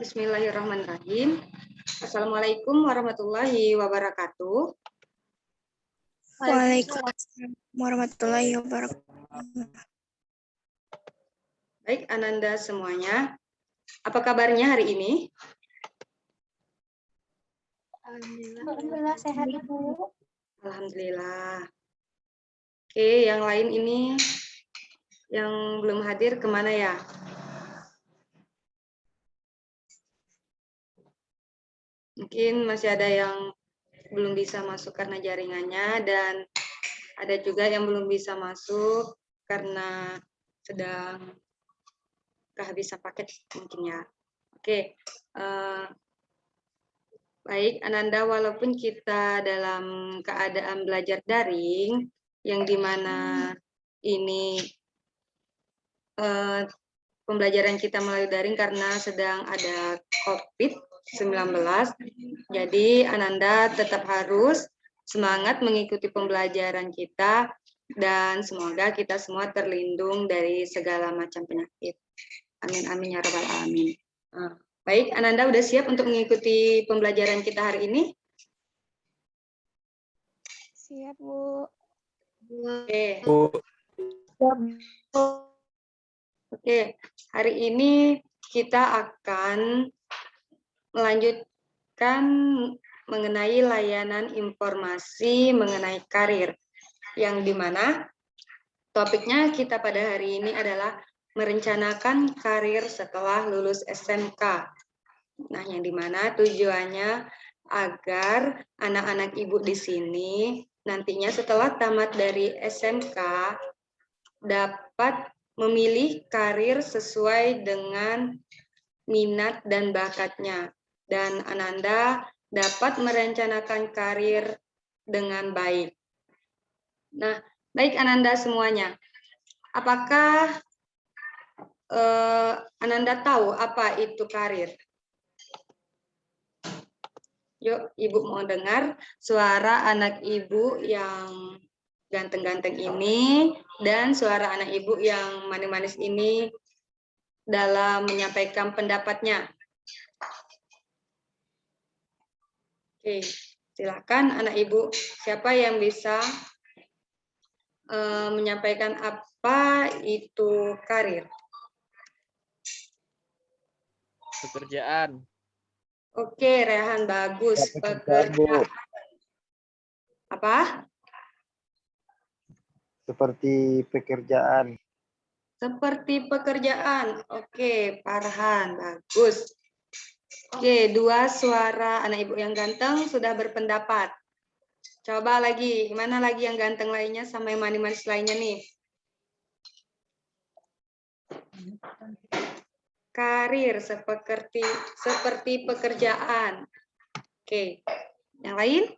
Bismillahirrahmanirrahim. Assalamualaikum warahmatullahi wabarakatuh. Waalaikumsalam warahmatullahi wabarakatuh. Baik, Ananda semuanya. Apa kabarnya hari ini? Alhamdulillah sehat, Ibu. Alhamdulillah. Oke, yang lain ini yang belum hadir kemana ya? Mungkin masih ada yang belum bisa masuk karena jaringannya, dan ada juga yang belum bisa masuk karena sedang kehabisan paket mungkin ya. Oke, baik Ananda, walaupun kita dalam keadaan belajar daring, yang dimana ini pembelajaran kita melalui daring karena sedang ada COVID-19, jadi Ananda tetap harus semangat mengikuti pembelajaran kita, dan semoga kita semua terlindung dari segala macam penyakit. Amin, amin, ya rabbal alamin. Baik, Ananda udah siap untuk mengikuti pembelajaran kita hari ini? Siap, Bu. Oke. Siap, Bu. Oke, hari ini kita akan melanjutkan mengenai layanan informasi mengenai karir, yang dimana topiknya kita pada hari ini adalah merencanakan karir setelah lulus SMK. Nah, yang dimana tujuannya agar anak-anak ibu di sini nantinya setelah tamat dari SMK dapat memilih karir sesuai dengan minat dan bakatnya, dan Ananda dapat merencanakan karir dengan baik. Nah, baik Ananda semuanya, apakah Ananda tahu apa itu karir? Yuk, Ibu mau dengar suara anak Ibu yang ganteng-ganteng ini dan suara anak Ibu yang manis-manis ini dalam menyampaikan pendapatnya. Oke, silakan anak Ibu. Siapa yang bisa menyampaikan apa itu karir? Pekerjaan. Oke, Rehan, bagus. Pekerjaan. Apa? Seperti pekerjaan. Seperti pekerjaan. Oke, Farhan, bagus. Oke, dua suara anak Ibu yang ganteng sudah berpendapat. Coba lagi, mana lagi yang ganteng lainnya sama yang manis-manis lainnya nih? Karir seperti pekerjaan. Oke, yang lain?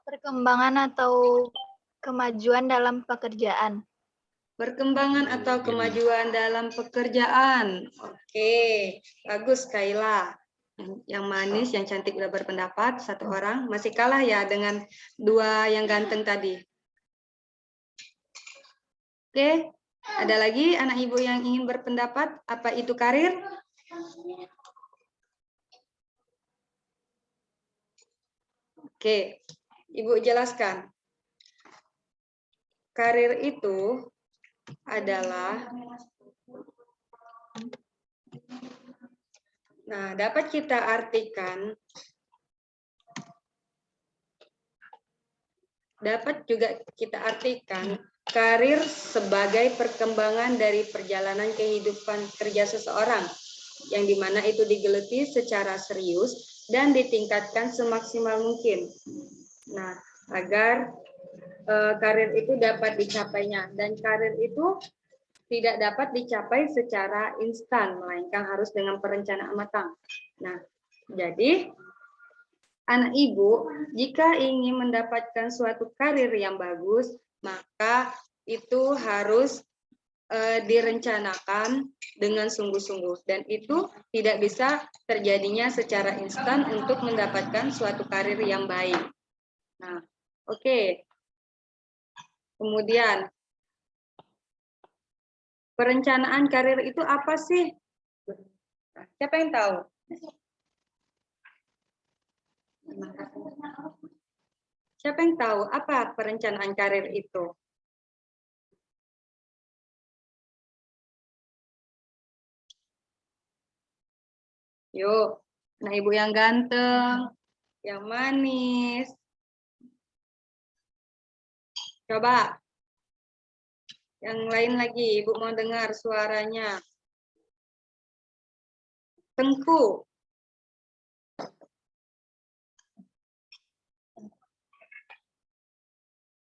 Perkembangan atau kemajuan dalam pekerjaan. Perkembangan atau kemajuan dalam pekerjaan. Oke, bagus Kaila. Yang manis, yang cantik udah berpendapat, satu orang. Masih kalah ya dengan dua yang ganteng tadi. Oke, ada lagi anak ibu yang ingin berpendapat apa itu karir? Oke, Ibu jelaskan. Karir itu adalah, nah, dapat kita artikan, karir sebagai perkembangan dari perjalanan kehidupan kerja seseorang, yang dimana itu digeluti secara serius dan ditingkatkan semaksimal mungkin. Nah, agar karir itu dapat dicapainya, dan karir itu tidak dapat dicapai secara instan, melainkan harus dengan perencanaan matang. Nah, jadi anak ibu jika ingin mendapatkan suatu karir yang bagus, maka itu harus direncanakan dengan sungguh-sungguh, dan itu tidak bisa terjadinya secara instan untuk mendapatkan suatu karir yang baik. Nah, oke. Kemudian perencanaan karir itu apa sih? Siapa yang tahu? Siapa yang tahu apa perencanaan karir itu? Yuk, nah ibu yang ganteng, yang manis. Coba. Yang lain lagi, ibu mau dengar suaranya. Tengku.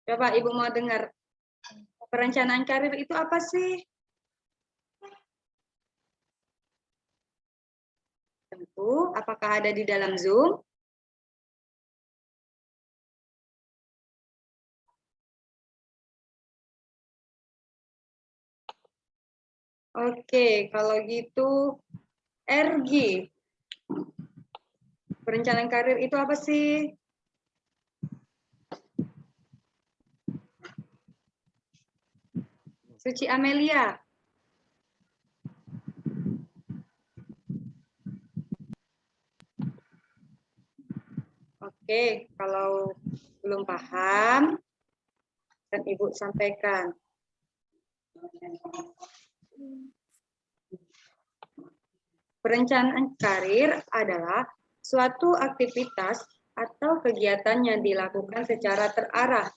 Coba ibu mau dengar. Perencanaan karir itu apa sih? Tentu, apakah ada di dalam Zoom? Oke, kalau gitu RG. Perencanaan karir itu apa sih? Suci Amelia. Oke, kalau belum paham, dan Ibu sampaikan. Perencanaan karir adalah suatu aktivitas atau kegiatan yang dilakukan secara terarah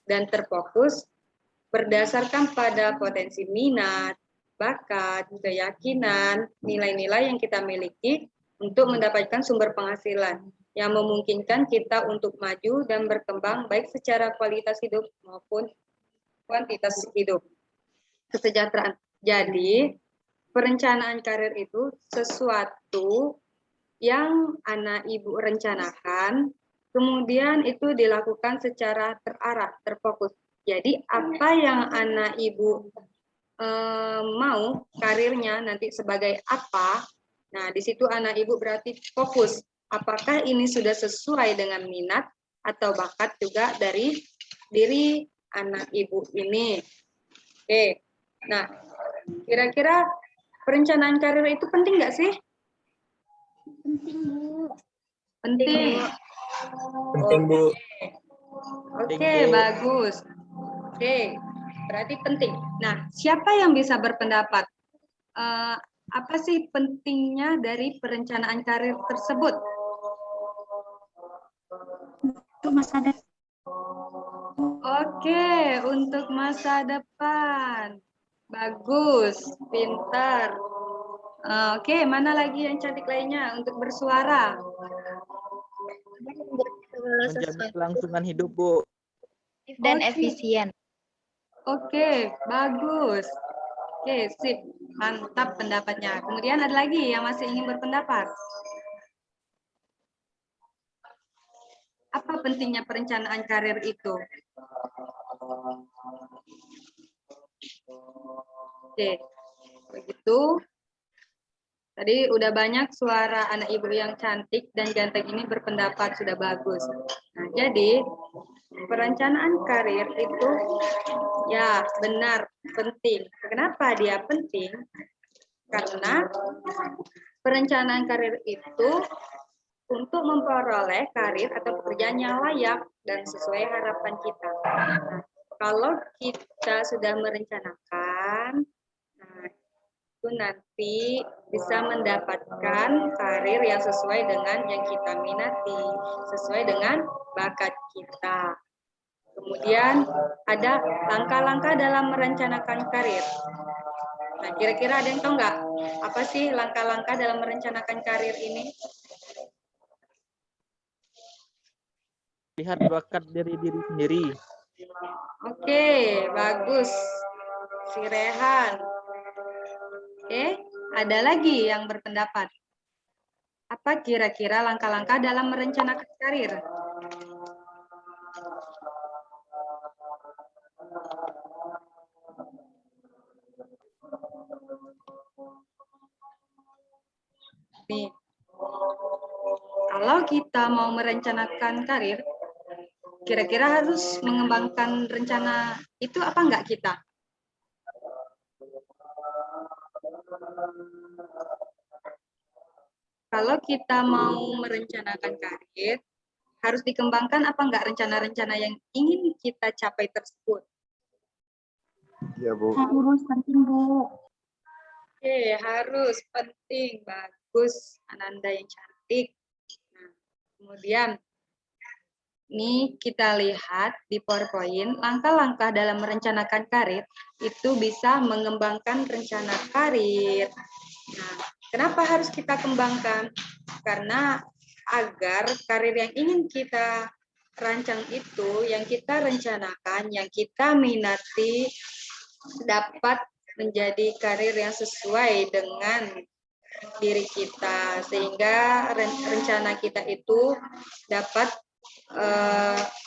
dan terfokus berdasarkan pada potensi minat, bakat, keyakinan, nilai-nilai yang kita miliki untuk mendapatkan sumber penghasilan yang memungkinkan kita untuk maju dan berkembang baik secara kualitas hidup maupun kuantitas hidup. Kesejahteraan. Jadi, perencanaan karir itu sesuatu yang anak ibu rencanakan, kemudian itu dilakukan secara terarah, terfokus. Jadi apa yang anak ibu mau karirnya nanti sebagai apa, nah di situ anak ibu berarti fokus. Apakah ini sudah sesuai dengan minat atau bakat juga dari diri anak ibu ini. Oke, nah kira-kira perencanaan karir itu penting nggak sih? Penting, Bu. Penting. Penting, Bu. Oke, bagus. Oke, berarti penting. Nah, siapa yang bisa berpendapat? Apa sih pentingnya dari perencanaan karir tersebut? Untuk masa depan. Oke, untuk masa depan. Bagus, pintar. Oke, mana lagi yang cantik lainnya untuk bersuara? Menjamin kelangsungan hidup, Bu. Dan Oke. efisien. Oke, bagus. Oke, sip. Mantap pendapatnya. Kemudian ada lagi yang masih ingin berpendapat? Apa pentingnya perencanaan karir itu? Oke, begitu. Tadi udah banyak suara anak ibu yang cantik dan ganteng ini berpendapat sudah bagus. Nah, jadi perencanaan karir itu ya benar penting. Kenapa dia penting? Karena perencanaan karir itu untuk memperoleh karir atau pekerjaan yang layak dan sesuai harapan kita. Nah, kalau kita sudah merencanakan, nah, itu nanti bisa mendapatkan karir yang sesuai dengan yang kita minati, sesuai dengan bakat kita. Kemudian ada langkah-langkah dalam merencanakan karir. Nah, kira-kira ada yang tahu nggak apa sih langkah-langkah dalam merencanakan karir ini? Lihat bakat dari diri sendiri. Oke, bagus. Si Rehan. Oke, ada lagi yang berpendapat. Apa kira-kira langkah-langkah dalam merencanakan karir? Nih, kalau kita mau merencanakan karir, kira-kira harus mengembangkan rencana itu apa enggak kita? kalau kita mau merencanakan karir, harus dikembangkan apa enggak rencana-rencana yang ingin kita capai tersebut? Iya, Bu. Harus penting, Bu. Oke, harus penting. Bagus, Ananda yang cantik. Nah, kemudian, ini kita lihat di PowerPoint, langkah-langkah dalam merencanakan karir itu bisa mengembangkan rencana karir. Nah, kenapa harus kita kembangkan? Karena agar karir yang ingin kita rancang itu, yang kita rencanakan, yang kita minati, dapat menjadi karir yang sesuai dengan diri kita, sehingga rencana kita itu dapat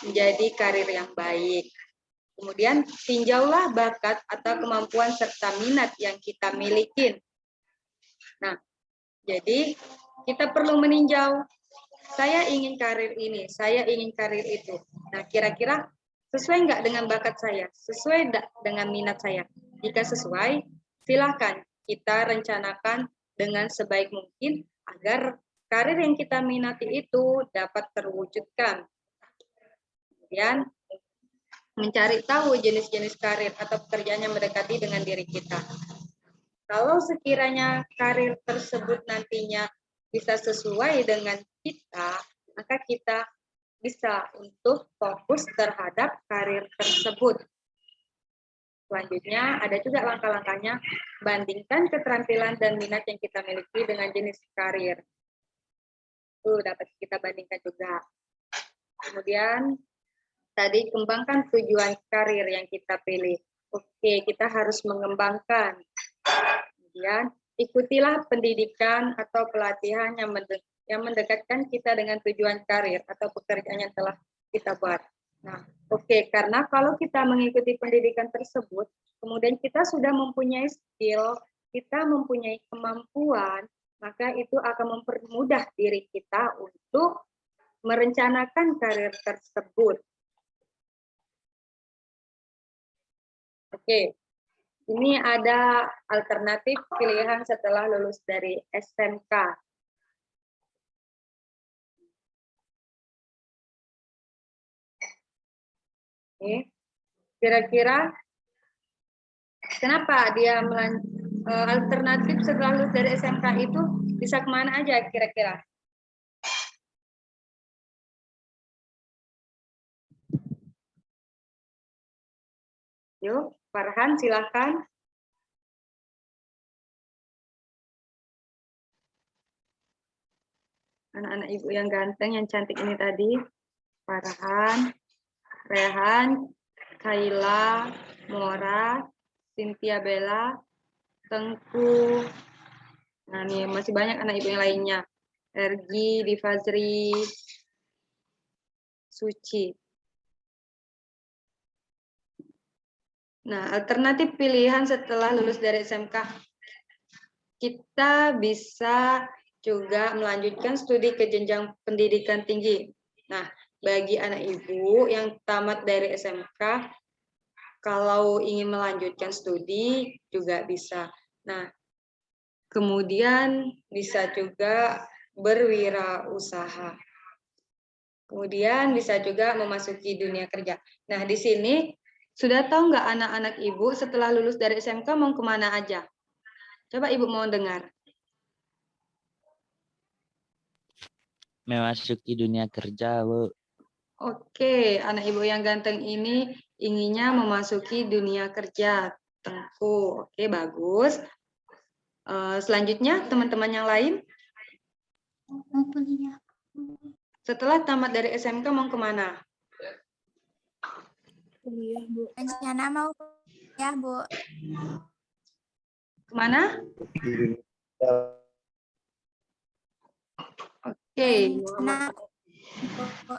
menjadi karir yang baik. Kemudian tinjaulah bakat atau kemampuan serta minat yang kita miliki. Nah, jadi kita perlu meninjau, saya ingin karir ini, saya ingin karir itu. Nah, kira-kira sesuai nggak dengan bakat saya? Sesuai nggak dengan minat saya? Jika sesuai, silakan kita rencanakan dengan sebaik mungkin agar karir yang kita minati itu dapat terwujudkan. Kemudian, mencari tahu jenis-jenis karir atau pekerjaan yang mendekati dengan diri kita. Kalau sekiranya karir tersebut nantinya bisa sesuai dengan kita, maka kita bisa untuk fokus terhadap karir tersebut. Selanjutnya, ada juga langkah-langkahnya, bandingkan keterampilan dan minat yang kita miliki dengan jenis karir. Itu dapat kita bandingkan juga. Kemudian, tadi kembangkan tujuan karir yang kita pilih. Oke, kita harus mengembangkan. Kemudian, ikutilah pendidikan atau pelatihan yang mendekatkan kita dengan tujuan karir atau pekerjaan yang telah kita buat. Nah, oke, karena kalau kita mengikuti pendidikan tersebut, kemudian kita sudah mempunyai skill, kita mempunyai kemampuan, maka itu akan mempermudah diri kita untuk merencanakan karir tersebut. Oke, ini ada alternatif pilihan setelah lulus dari SMK. Oke, kira-kira kenapa dia alternatif setelah lulus dari SMK itu bisa kemana aja kira-kira? Yuk, Farhan silakan. Anak-anak ibu yang ganteng, yang cantik ini tadi. Farhan, Rehan, Kaila, Mora, Cynthia Bella, Tengku. Nah, nih masih banyak anak ibu yang lainnya. Ergi, Divazri, Suci. Nah, alternatif pilihan setelah lulus dari SMK, kita bisa juga melanjutkan studi ke jenjang pendidikan tinggi. Nah, bagi anak ibu yang tamat dari SMK, kalau ingin melanjutkan studi juga bisa. Nah, kemudian bisa juga berwirausaha. Kemudian bisa juga memasuki dunia kerja. Nah, di sini sudah tahu nggak anak-anak ibu setelah lulus dari SMK mau kemana aja? Coba ibu mau dengar. Memasuki dunia kerja, Bu. Oke, anak ibu yang ganteng ini inginnya memasuki dunia kerja. Tengku. Oke, bagus. Selanjutnya, teman-teman yang lain. Mau kuliah. Setelah tamat dari SMK mau kemana? Kuliah, Bu. Rencana mau kuliah, Bu. Kemana? Oke. Rencana, Bu.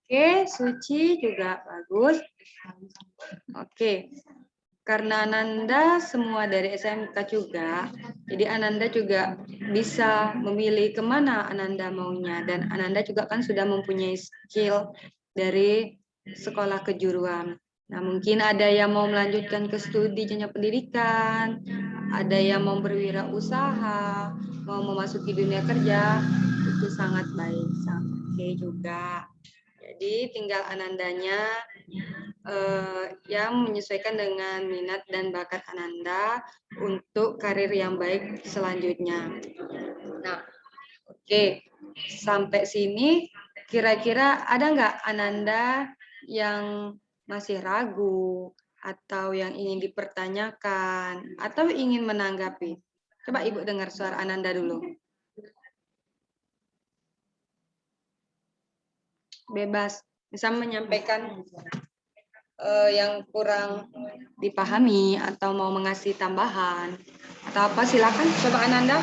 Oke, Suci juga bagus. Oke. Karena Ananda semua dari SMK juga, jadi Ananda juga bisa memilih kemana Ananda maunya. Dan Ananda juga kan sudah mempunyai skill dari sekolah kejuruan. Nah, mungkin ada yang mau melanjutkan ke studi jenjang pendidikan, ada yang mau berwirausaha, mau memasuki dunia kerja, itu sangat baik, sangat oke juga. Jadi tinggal Anandanya yang menyesuaikan dengan minat dan bakat Ananda untuk karir yang baik selanjutnya. Nah, oke, sampai sini kira-kira ada nggak Ananda yang masih ragu atau yang ingin dipertanyakan atau ingin menanggapi? Coba Ibu dengar suara Ananda dulu. Bebas, bisa menyampaikan yang kurang dipahami atau mau mengasih tambahan atau apa, silakan coba Ananda.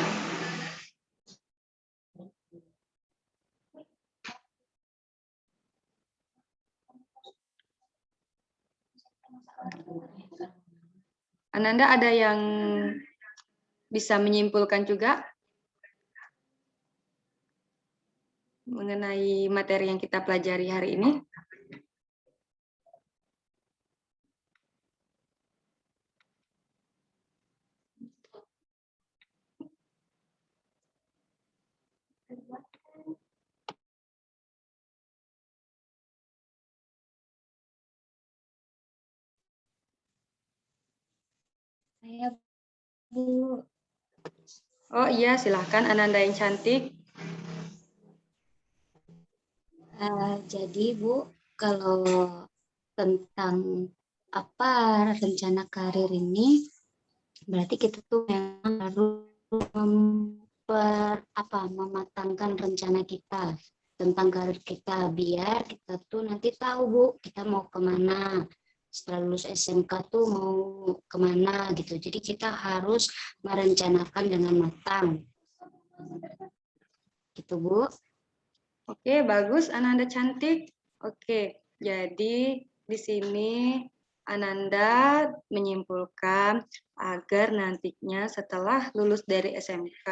Ananda ada yang bisa menyimpulkan juga mengenai materi yang kita pelajari hari ini? Saya Bu. Oh iya, silahkan Ananda yang cantik. Jadi Bu, kalau tentang apa rencana karir ini, berarti kita tuh memang harus mematangkan rencana kita tentang karir kita, biar kita tuh nanti tahu Bu, kita mau kemana. Setelah lulus SMK tuh mau kemana gitu. Jadi kita harus merencanakan dengan matang. Gitu Bu. Oke, bagus Ananda cantik. Oke, jadi di sini Ananda menyimpulkan agar nantinya setelah lulus dari SMK,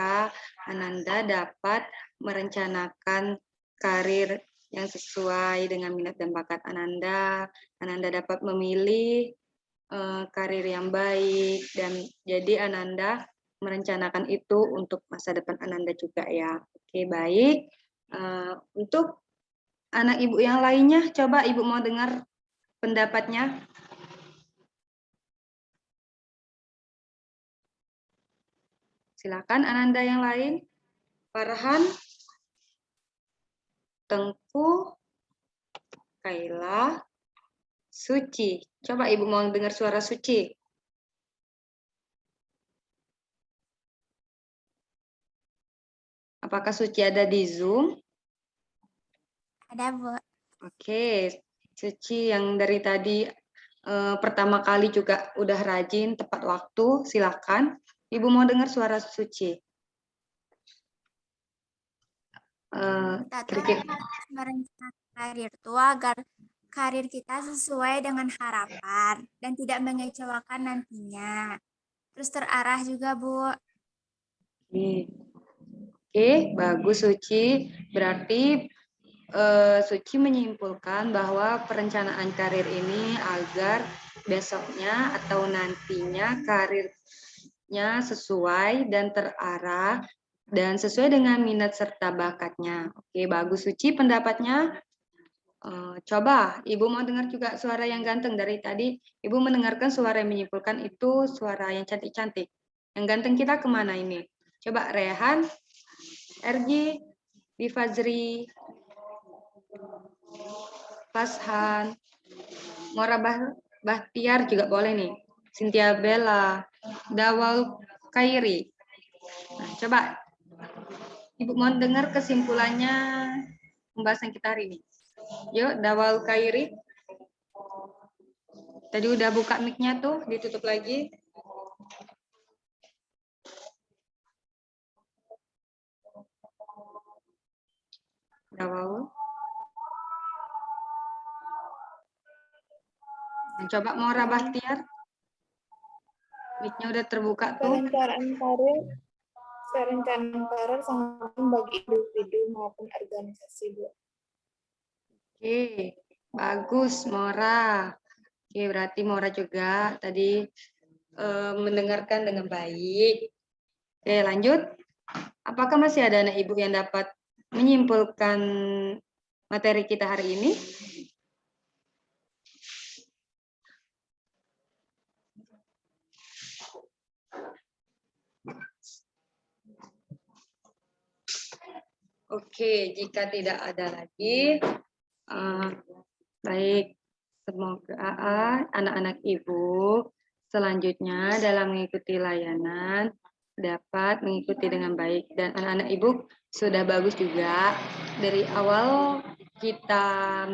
Ananda dapat merencanakan karir yang sesuai dengan minat dan bakat Ananda. Ananda dapat memilih karir yang baik, dan jadi Ananda merencanakan itu untuk masa depan Ananda juga ya. Oke, baik. Untuk anak ibu yang lainnya, coba ibu mau dengar pendapatnya. Silakan Ananda yang lain. Farhan, Tengku, Kaila, Suci. Coba ibu mau dengar suara Suci. Apakah Suci ada di Zoom? Ada Bu. Oke, Suci yang dari tadi pertama kali juga udah rajin, tepat waktu, silakan. Ibu mau dengar suara Suci. Kita tuh harus merencanakan karir tuh agar karir kita sesuai dengan harapan dan tidak mengecewakan nantinya. Terus terarah juga Bu. Oke, bagus Suci. Berarti Suci menyimpulkan bahwa perencanaan karir ini agar besoknya atau nantinya karirnya sesuai dan terarah dan sesuai dengan minat serta bakatnya. Oke, bagus Suci pendapatnya. Coba Ibu mau dengar juga suara yang ganteng dari tadi. Ibu mendengarkan suara yang menyimpulkan itu suara yang cantik-cantik. Yang ganteng kita kemana ini? Coba Rehan, RG, Difazri, Fashan, Mora Bahtiar juga boleh nih. Cynthia Bella, Dawal Kairi. Nah, coba Ibu mau dengar kesimpulannya pembahasan kita hari ini. Yuk, Dawal Kairi. Tadi udah buka mic-nya tuh, ditutup lagi. Dawal. Coba Mora Bahtiar. Mic-nya udah terbuka tuh. Perencanaan karir sangat penting bagi individu maupun organisasi, Bu. Oke, bagus Mora. Oke, berarti Mora juga tadi mendengarkan dengan baik. Oke, lanjut. Apakah masih ada anak ibu yang dapat menyimpulkan materi kita hari ini? Oke, jika tidak ada lagi, baik, semoga anak-anak ibu selanjutnya dalam mengikuti layanan dapat mengikuti dengan baik, dan anak-anak ibu sudah bagus juga dari awal kita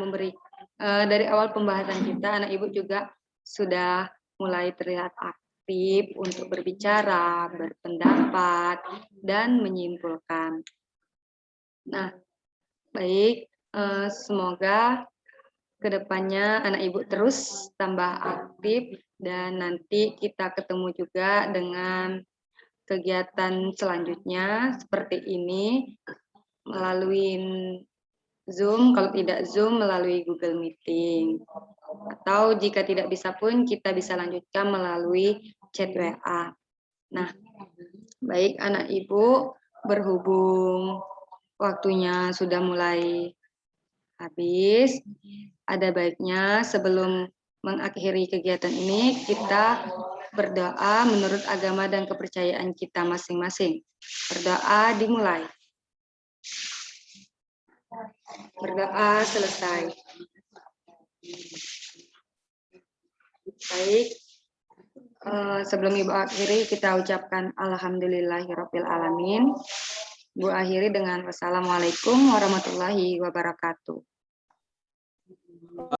dari awal pembahasan kita, anak ibu juga sudah mulai terlihat aktif untuk berbicara, berpendapat, dan menyimpulkan. Nah, baik, semoga kedepannya anak ibu terus tambah aktif, dan nanti kita ketemu juga dengan kegiatan selanjutnya seperti ini melalui Zoom, kalau tidak Zoom melalui Google Meeting. Atau jika tidak bisa pun kita bisa lanjutkan melalui chat WA. Nah, baik anak ibu, berhubung waktunya sudah mulai habis, ada baiknya sebelum mengakhiri kegiatan ini kita berdoa menurut agama dan kepercayaan kita masing-masing. Berdoa dimulai. Berdoa selesai. Baik, sebelum Ibu akhiri kita ucapkan alhamdulillahirabbil alamin. Ibu akhiri dengan wassalamualaikum warahmatullahi wabarakatuh.